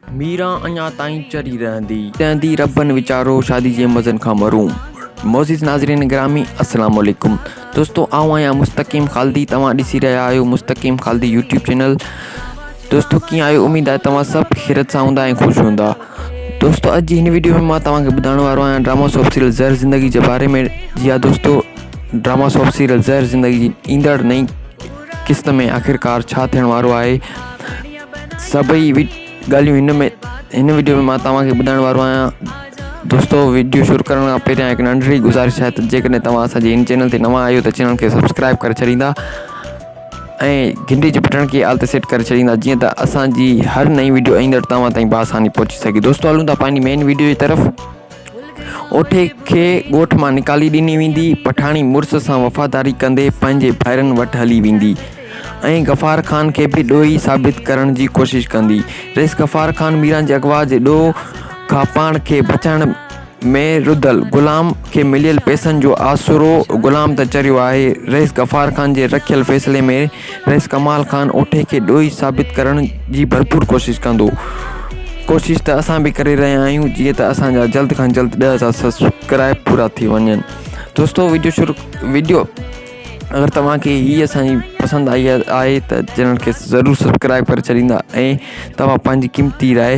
मीरा अञा ताईं चरी रहंदी रबन वीचारो शादी जे मज़न खां महरूम। मोज़िज़ नाज़रीन ग्रामी अस्सलाम वालेकुम। दोस्तों आऊं आहियां मुस्तक़ीम ख़ालिदी, तव्हां ॾिसी रहिया आहियो मुस्तक़ीम ख़ालिदी यूट्यूब चैनल। दोस्तों कीअं आहियो, उम्मीद आहे तव्हां सभु ख़ैरियत सां हूंदा ऐं ख़ुशि हूंदा। दोस्तों अॼु हिन वीडियो में मां तव्हांखे ॿुधाइण वारो आहियां ड्रामा सोप सीरियल ज़हर ज़िंदगी जे बारे में। जी हा दोस्तों, ड्रामा सोप सीरियल ज़हर ज़िंदगी जी ईंदड़ नई क़िस्त में आख़िरकार छा थियण वारो आहे, सभई ॻाल्हियूं हिन वीडियो में मां तव्हांखे ॿुधाइण वारो आहियां। दोस्तों वीडियो शुरू करण खां पहिरियां हिकु नंढड़ी गुज़ारिश आहे त जेकॾहिं तव्हां असांजे हिन चैनल ते नवां आहियो त चैनल खे सब्सक्राइब करे छॾींदा ऐं घंटी जे बटन खे आल ते सेट करे छॾींदा, जीअं त असांजी हर नई वीडियो ईंदड़ तव्हां ताईं बासानी पहुची सघे। दोस्तों हलूं था पंहिंजी मेन वीडियो जी तरफ़। ओठे खे ॻोठ मां निकाली ॾिनी वेंदी, पठाणी मुड़ुस सां वफ़ादारी कंदे पंहिंजे भाइरनि वटि हली वेंदी ऐं गफ़ार ख़ान खे बि ॾोही साबित करण जी कोशिशि कंदी। रईस गफ़ार ख़ान मीरा जे अगवा जे ॾोह खां पाण खे बचाइण में रुधल ग़ुलाम खे मिलियल पैसनि जो आसरो ग़ुलाम त चरियो आहे। रईस गफ़ार ख़ान जे रखियल फ़ैसिले में रईस कमाल ख़ान ओठे खे ॾोही साबित करण जी भरपूर कोशिशि कंदो। कोशिशि त असां बि करे रहिया आहियूं, जीअं त असांजा जल्द खां जल्द 10,000 सब्सक्राइब पूरा थी वञनि। दोस्तों वीडियो अगर तव्हांखे हीअ असांजी पसंदि आई आहे त चैनल खे ज़रूरु सब्सक्राइब करे छॾींदा ऐं तव्हां पंहिंजी क़ीमती राय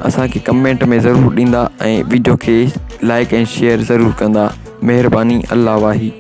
असांखे कमेंट में ज़रूरु ॾींदा ऐं वीडियो खे लाइक ऐं शेयर ज़रूरु कंदा। महिरबानी, अल्लाह वाही।